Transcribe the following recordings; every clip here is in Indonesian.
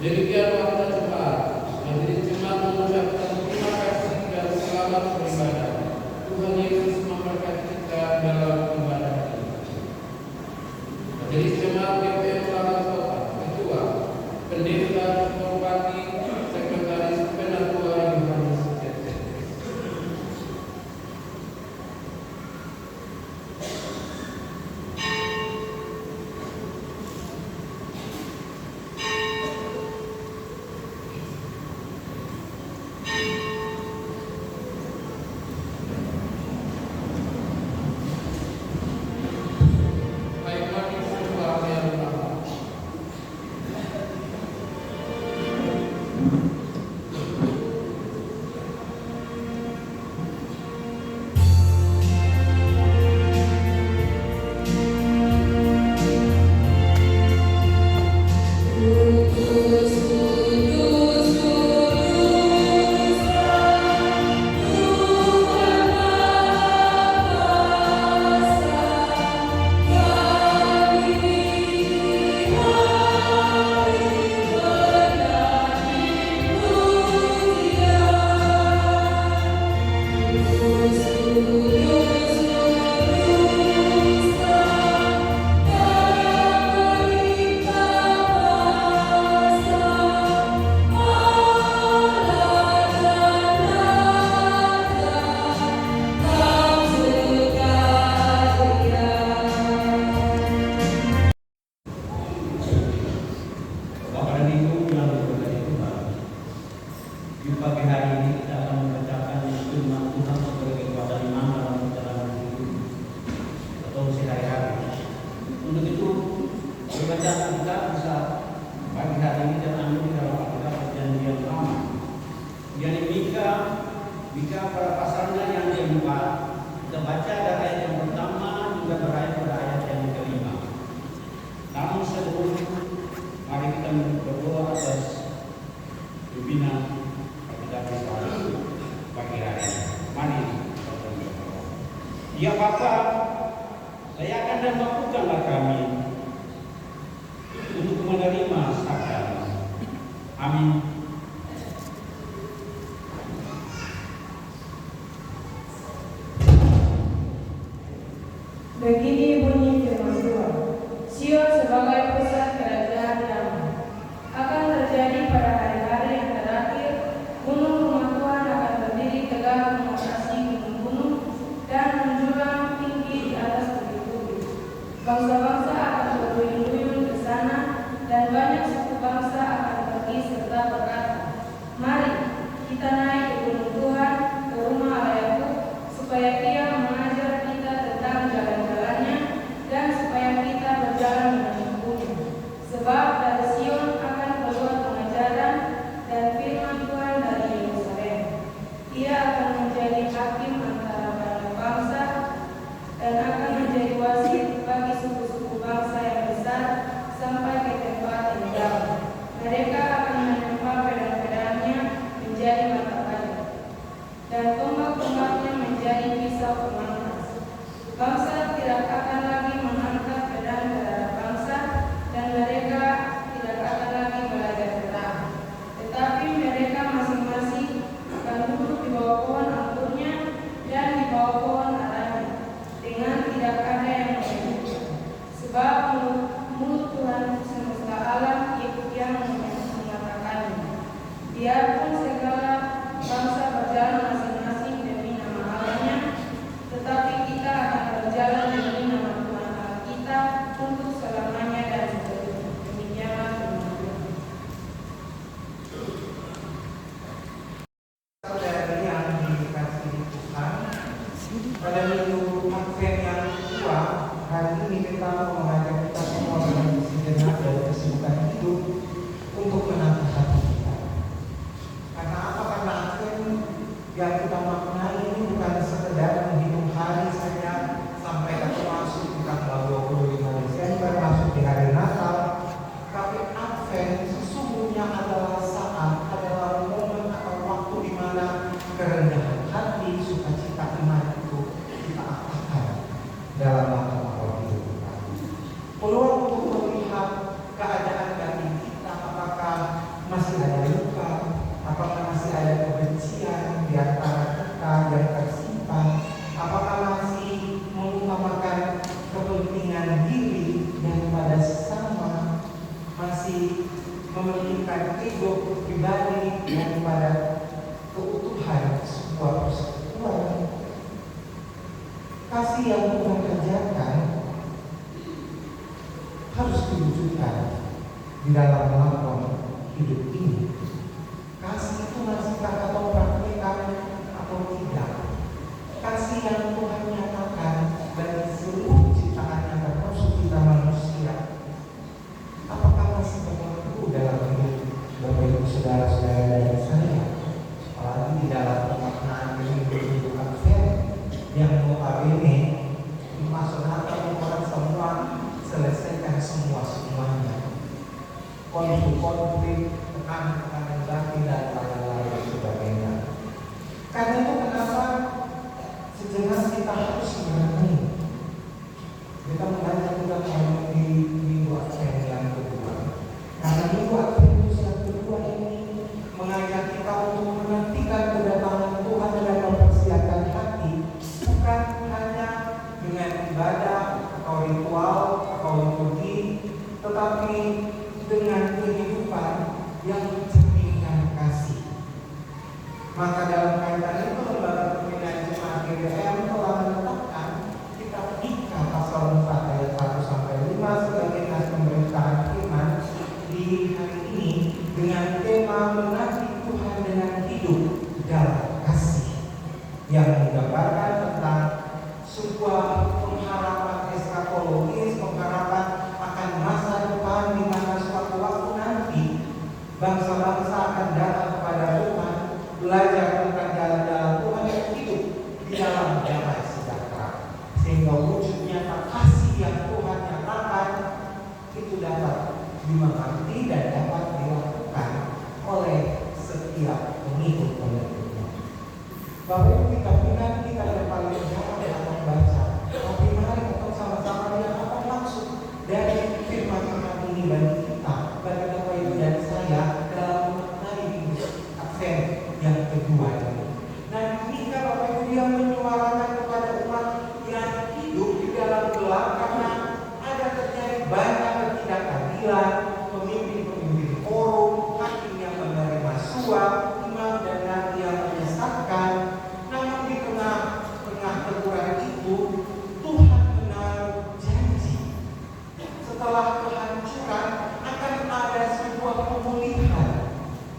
Demikianlah kita jemaat. Majelis jemaat mengucapkan terima kasih dan selamat beribadah. Tuhan Yesus memberkati kita dalam ibadah ini. Majelis jemaat GPM Laras Kota, Ketua, Pendeta Bupati, Sekretaris Penatua Yohanes Cece. Di pagi hari ini kita akan membacakan firman Tuhan sebagai kekuatan iman dalam perjalanan hidup atau sehari-hari. Untuk itu, bacaan kita bisa pagi hari ini dan ambil di dalam Alkitab Perjanjian Lama. Yang Mika pada pasalnya yang keempat, kita baca dari ayat yang pertama juga berakhir pada ayat yang kelima. Namun sebelum mari kita berdoa atas pimpinan pagi hari. Mari. Ya Bapa, layakan dan mampukanlah kami untuk menerima sabda. Amin. Begini bunyi firman Tuhan. Sion sebagai pusat kerajaan damai. Akan terjadi pada hari-hari yang terakhir, gunung rumah Tuhan akan berdiri tegak mengatasi gunung-gunung dan menjulang tinggi di atas bukit-bukit. Bangsa-bangsa akan berduyun-duyun ke sana dan banyak suku bangsa akan pergi serta berkata, masih mementingkan ego pribadi daripada keutuhan sebuah persekutuan. Kasih yang Tuhan kerjakan harus diwujudkan di dalam lakon hidup ini. Kasih itu masihkah atau praktekkan atau tidak? Kasih yang Tuhan nyatakan dari seluruh ciptaannya termasuk kita manusia, apakah masih berlaku dalam hidup Bapak Ibu saudara-saudara dari saya? Apalagi di dalam pemaknaan hidup Advent yang notabene di masa Natal orang semua selesaikan semuanya, konflik, tekanan batin dan lain-lain sebagainya. Karena itu kenapa sejenak kita harus mengerti. Kita mengajar kita di minggu Advent yang kedua. Karena minggu Advent yang kedua ini mengajak kita untuk menantikan kedatangan Tuhan dan mempersiapkan hati, bukan hanya dengan ibadah atau ritual atau liturgi, tetapi dengan kehidupan yang mencerminkan kasih. Maka dalam kaitan itu Lembaga Pembinaan Jemaat GBM telah menetapkan kitab Mika pasal 4 ayat 1 sampai 5 sebagai nas pemberitaan firman di hari ini dengan tema menanti Tuhan dengan hidup dalam kasih, yang menggambarkan tentang sebuah pengharapan eskatologis, pengharapan akan masa depan di mana suatu waktu nanti bangsa-bangsa akan datang kepada Tuhan, belajar tentang jalan-jalan Tuhan yang hidup di dalam damai sejahtera, sehingga wujud nyata kasih yang Tuhan nyatakan itu dapat dimengerti dan dapat dilakukan oleh setiap pengikut-pengikutnya. Bapak Ibu, kita ingat kita yang paling jarang akan baca, tapi mari kita sama-sama lihat apa maksud dari firman Tuhan ini bagi kita, bagi Bapak Ibu dan saya dalam memaknai minggu Advent yang kedua ini. Dan Mika Bapak Ibu yang menyuarakan kepada umat yang hidup di dalam gelap karena ada terjadi banyak ketidakadilan, pemimpin-pemimpin korup, hakim yang menerima suap, imam dan nabi yang menyesatkan. Namun di tengah teguran itu Tuhan menaruh janji. Setelah kehancuran akan ada sebuah pemulihan.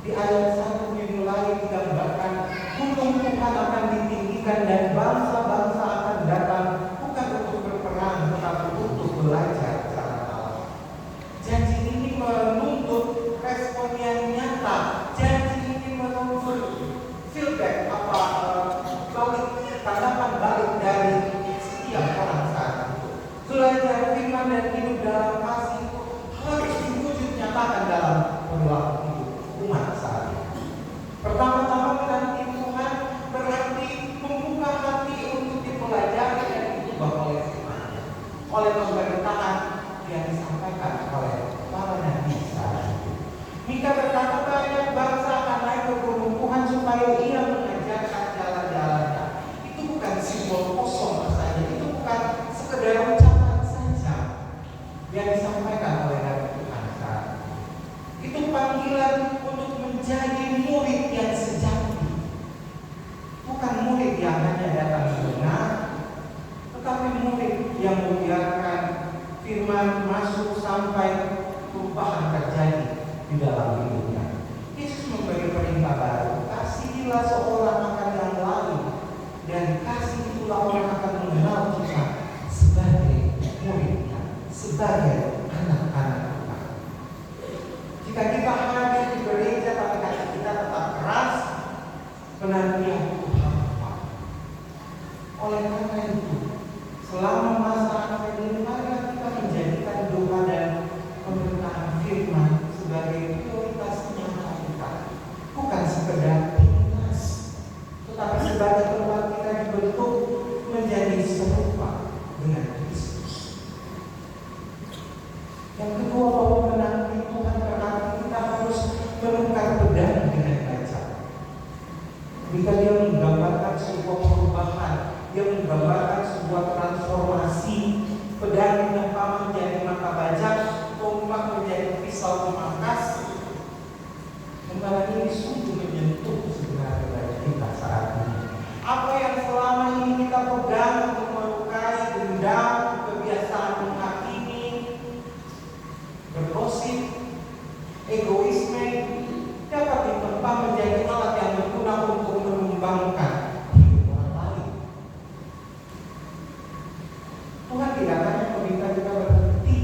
Di ayat 1 dimulai digambarkan gunung Tuhan akan ditinggikan dan bangsa-bangsa akan datang bukan untuk berperang tetapi untuk belajar cara Allah. Janji ini menuntut respon yang nyata. Janji ini menuntut feedback tanggapan balik dari setiap orang saat itu. Belajar firman dan hidup dalam kasih itu harus diwujud nyatakan dalam perilaku hidup umat saat ini. Pertama-tama menanti Tuhan berarti membuka hati untuk dipelajari dan diubah oleh firman-Nya, oleh pemberitaan yang disampaikan oleh para nabi saat itu. Mika berkata banyak bangsa akan naik ke gunung Tuhan supaya ia mengajarkan jalan-jalannya. Itu bukan simbol kosong saja, itu bukan sekedar ucapan saja yang disampaikan oleh nabi Tuhan saat itu. Itu panggilan untuk menjadi murid yang sejati, bukan murid yang hanya datang mendengar, tetapi murid yang membiarkan firman masuk sampai perubahan terjadi di dalam hidupnya. Yesus memberi perintah baru, kasihilah seorang akan yang lain, dan kasih itulah orang akan mengenal kita sebagai muridnya, sebagai anak-anak Tuhan. Jika kita hadir di gereja tapi hati kita tetap keras, penantian itu hampa. Oleh karena itu, selama masa Advent ini mari kita menjadikan doa dan pemberitaan firman sebagai prioritas nyata kita, bukan sekedar pintas, tetapi sebagai tempat kita dibentuk menjadi serupa dengan Kristus. Egoisme dapat ditempa menjadi alat yang berguna untuk menumbangkan hidup orang lain. Tuhan tidak hanya meminta kita berhenti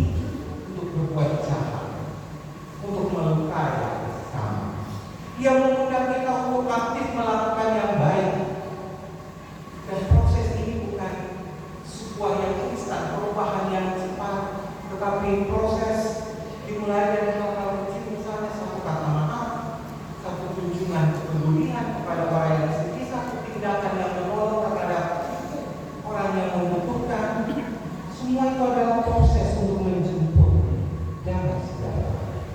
untuk berbuat jahat, untuk melukai sesama. Dia mengundang kita untuk aktif melakukan yang baik. Dan proses ini bukan sebuah yang instan, perubahan yang cepat, tetapi proses dimulai dari hal-hal kecil, misalnya satu kata maaf, satu kunjungan kepedulian kepada orang yang sedih, satu tindakan yang menolong kepada orang yang membutuhkan. Semua itu adalah proses untuk menjemput damai sejahtera.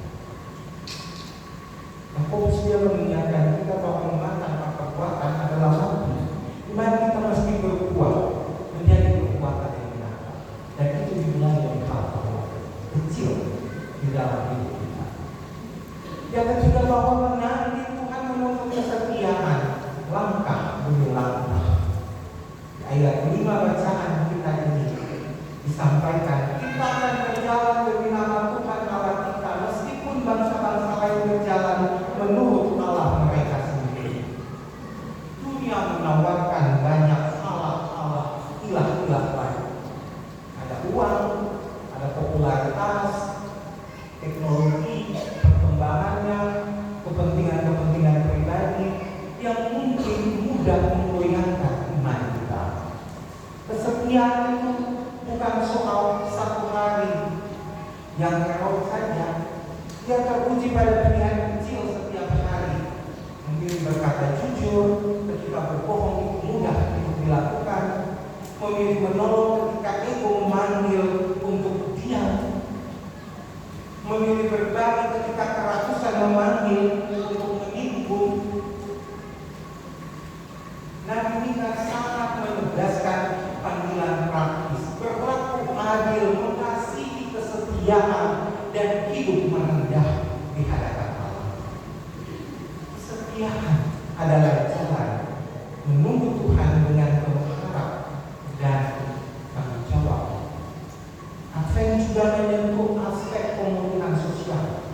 Yakobus dia mengingatkan kita bahwa iman tanpa perbuatan adalah mati. Iman kita mesti berbuat menjadi perbuatan yang benar, dan itu dimulai dari hal-hal kecil di dalam hidup kita. Yang ketiga, bahwa menanti Tuhan menuntut kesetiaan langkah demi langkah. Di ayat 5 bacaan kita ini disampaikan, kita akan berjalan demi nama Tuhan Allah kita, meskipun bangsa-bangsa lain berjalan menurut Allah mereka sendiri. Dunia menawarkan banyak Allah ilah-ilah lain. Ada uang, ada popularitas, teknologi, perkembangannya, kepentingan-kepentingan pribadi yang mungkin mudah menggoyahkan iman kita. Kesetiaan itu bukan soal satu hari yang heroik saja. Dia teruji pada pilihan kecil setiap hari. Memilih berkata jujur ketika berbohong itu mudah untuk dilakukan. Memilih menolong ketika ego memanggil untuk diam. Memilih berbagi ketika kerakusan memanggil untuk menimbun. Nabi Mika sangat menegaskan panggilan praktis, berlaku adil, mengasihi, kesetiaan, dan hidup merendah di hadapan Allah. Kesetiaan adalah jalan menunggu Tuhan dengan penuh harap dan tanggung jawab. Advent juga menyentuh aspek pemulihan sosial.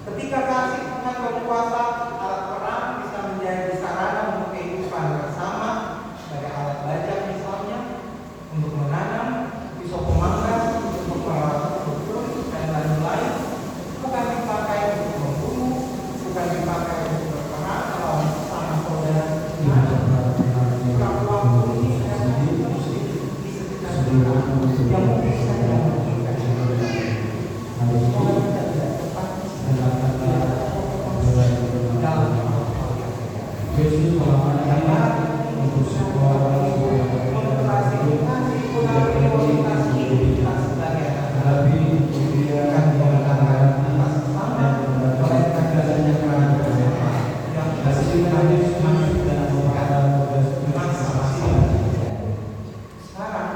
Ketika kasih Tuhan berkuasa, alat perang bisa menjadi sarana untuk kehidupan bersama, sebagai alat belajar misalnya, untuk menanam, pisau pemangkas, untuk merawat kebun, dan lain-lain. Bukan dipakai untuk membunuh, bukan dipakai untuk berperang melawan sesama saudara. Kurang waktu ini ada di sekitar kita yang mungkin saja menginginkan. Sekolah kita tidak tepat dalam hal-hal yang Yesus melakukan untuk sebuah mengklasifikasi prioritas hidup kita sebagai tapi dia akan mengatakan atas sama oleh kegagalannya yang hasilnya semakin dan masa-masa. Sekarang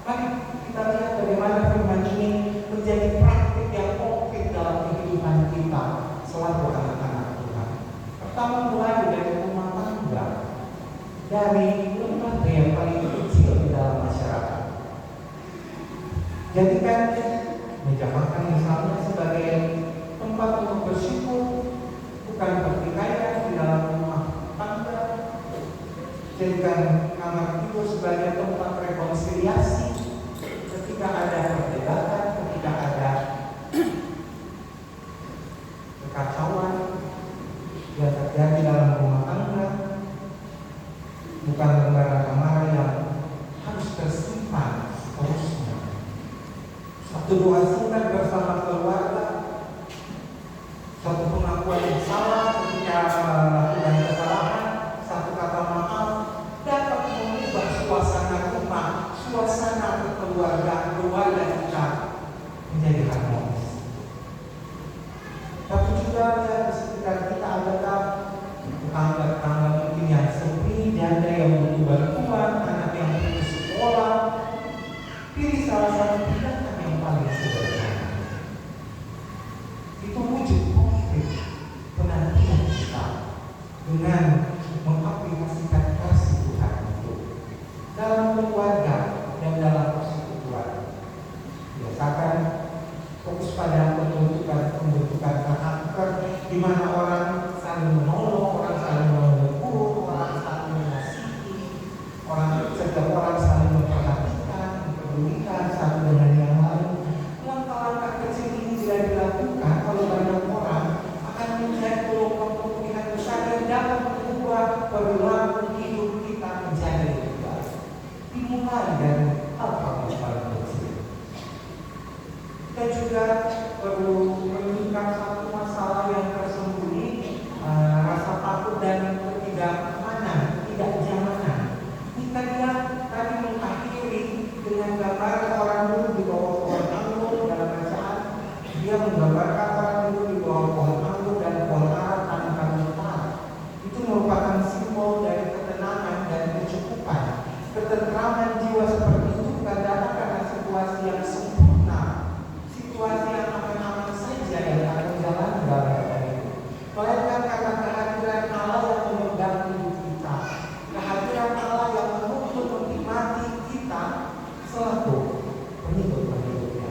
mari kita lihat bagaimana firman ini menjadi praktik yang konkret dalam kehidupan kita selaku anak-anak Tuhan. Pertama, mulai dari rumah tangga, dari lembaga yang paling kecil di dalam masyarakat. Jadikan meja makan misalnya sebagai tempat untuk bersyukur, bukan pertikaian di dalam rumah tangga. Jadikan kamar tidur sebagai tempat rekonsiliasi ketika ada perdebatan, ketika ada kekacauan yang terjadi dalam rumah tangga. Bukan lembaran amarah yang harus tersimpan seterusnya. Satu doa singkat bersama keluarga, satu pengakuan yang salah ketika melakukan kesalahan, satu kata maaf dapat mengubah suasana rumah, suasana kekeluargaan keluarga kita menjadi harmonis. Tapi juga di sekitar kita adakah tetangga-tetangga mungkin yang sepi, janda yang butuh bantuan, anak yang butuh sekolah. Pilih salah satu tindakan yang paling sederhana. Itu wujud konkret penantian kita dengan mengaplikasikan kasih Tuhan itu dalam keluarga dan dalam persekutuan. Biasakan fokus pada petunjuk di mana orang saling menolong, orang saling menegur, orang saling mengasihi, setiap orang saling memperhatikan, mempedulikan satu dengan yang lain. Langkah-langkah kecil ini tidak dilakukan oleh banyak orang akan menjadi peluang-peluang besar yang dapat mengubah perilaku hidup kita menjadi lebih baik. Dimulai dari hal-hal yang paling kecil. Kita juga perlu menemukan satu masalah yang tersembunyi, rasa takut dan ketidakamanan, ketidaknyamanan. Kita tadi mengakhiri dengan gambar orang dulu di bawah pohon anggur dalam bacaan. Dia menggambarkan orang dulu di bawah pohon anggur dan pohon ara tanpa mentah. Itu merupakan simbol dari ketenangan dan kecukupan. Ketentraman jiwa seperti itu bukan datang karena situasi yang sempurna, situasi yang aman-aman saja yang akan jalan dalam keadaan itu, melainkan karena kehadiran Allah yang memegang hidup kita, kehadiran Allah yang menuntut menikmati kita selaku pengikut-pengikutnya.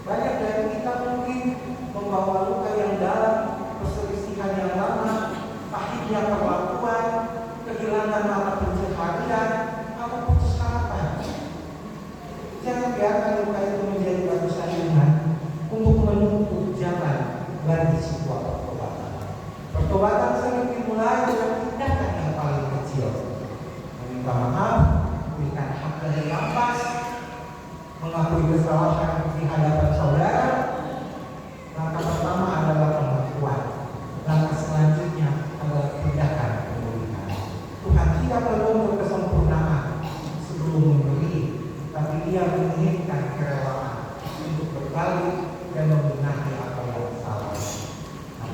Banyak dari kita mungkin membawa luka yang dalam, perselisihan yang lama, pahitnya perlakuan, kehilangan mata pencaharian, atau putus harapan. Jangan biarkan luka itu menjadi batu sandungan untuk menutup jalan bagi sebuah pertobatan. Pertobatan sering dimulai dengan tindakan yang paling kecil. Meminta maaf, memberikan hak dari nafas, mengakui kesalahan di hadapan saudara. Langkah pertama adalah pengakuan. Langkah selanjutnya adalah tindakan pemulihan. Tuhan tidak menuntut kesempurnaan sebelum memberi, tapi Dia menginginkan kerelaan untuk berbalik dan membenahi apa yang salah.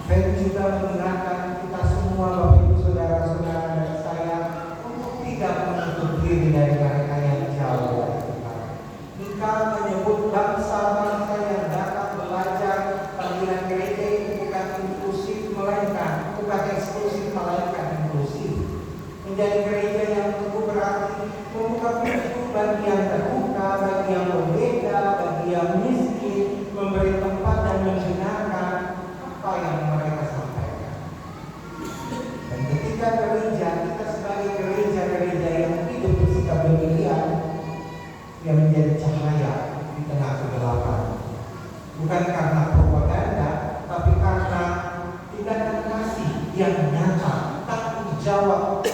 Saya juga mengingatkan kita semua, Bapak Ibu, saudara-saudara dan saya, untuk tidak menutup diri dari mereka yang jauh dari kita. Mika menyebut bangsa-bangsa yang datang belajar. Panggilan gereja itu bukan inklusif, melainkan bukan eksklusif, melainkan inklusif. Menjadi gereja yang teguh berarti membuka pintu bagi yang terbuka, bagi yang berbeda, bagi yang miskin, memberi tempat dan mendengarkan apa yang mereka sampaikan. Dan ketika gereja, kita sebagai gereja yang hidup bersikap demikian, yang menjadi cahaya di tengah kegelapan. Bukan karena propaganda, tapi karena tindakan kasih yang nyata, tanggung jawab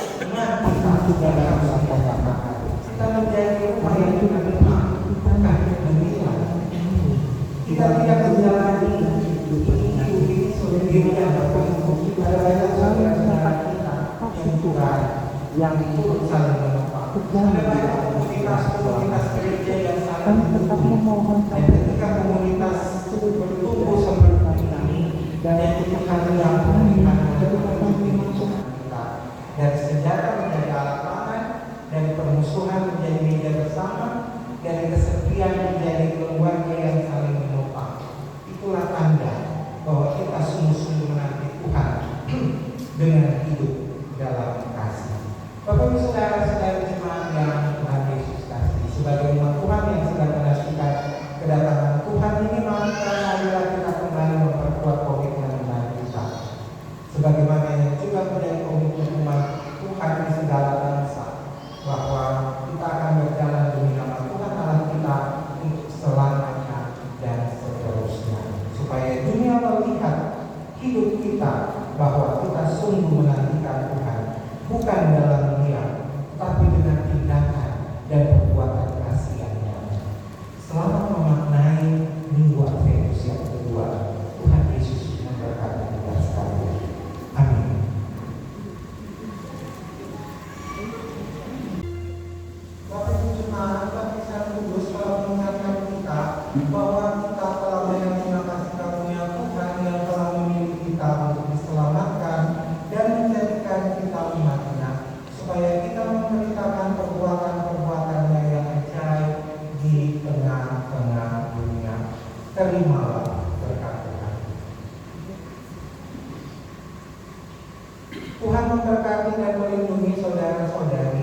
kita dalam masyarakat. Kita menjadi rumah yang menerima, bukan menilai. Kita tidak menjalani ini sendirian, tapi ada banyak saudara-saudara kita yang Tuhan yang turut saling menopang. Ada banyak komunitas gereja yang saling mendukung. Dan ketika komunitas bertumbuh seperti ini, dan ketika yang memberikan kita, dari senjata menjadi alat pangan, dari permusuhan menjadi meja bersama, dari kesepian menjadi keluarga yang saling menopang. Itulah tanda bahwa kita sungguh-sungguh menanti Tuhan dengan hidup dalam kasih. Bapak Ibu saudara-saudara jemaat yang Tuhan Yesus kasih, sebagai umat Tuhan yang sedang menantikan kedatangan Tuhan ini, marilah kita kembali memperkuat komitmen iman kita, sebagaimana yang juga menjadi komitmen umat Tuhan di segala bangsa, bahwa kita akan berjalan demi nama Tuhan Allah kita untuk selamanya dan seterusnya, supaya dunia melihat hidup kita bahwa kita sungguh menantikan Tuhan, bukan dalam diam, tapi dengan tindakan dan perbuatan kasih yang nyata. Selamat memaknai Minggu Adventus yang kedua. Tuhan Yesus memberkati kita sekalian. Amin. Bapak Ibu jemaat, bagi saya kudus kalau mengingatkan kita bahwa kita telah banyak terima kasih karunia Tuhan yang telah memilih kita untuk diselamatkan dan menjadikan kita umat-Nya, supaya kita memberitakan perbuatan-perbuatannya yang ajaib di tengah-tengah dunia. Terimalah berkat Tuhan. Tuhan memberkati dan melindungi saudara-saudari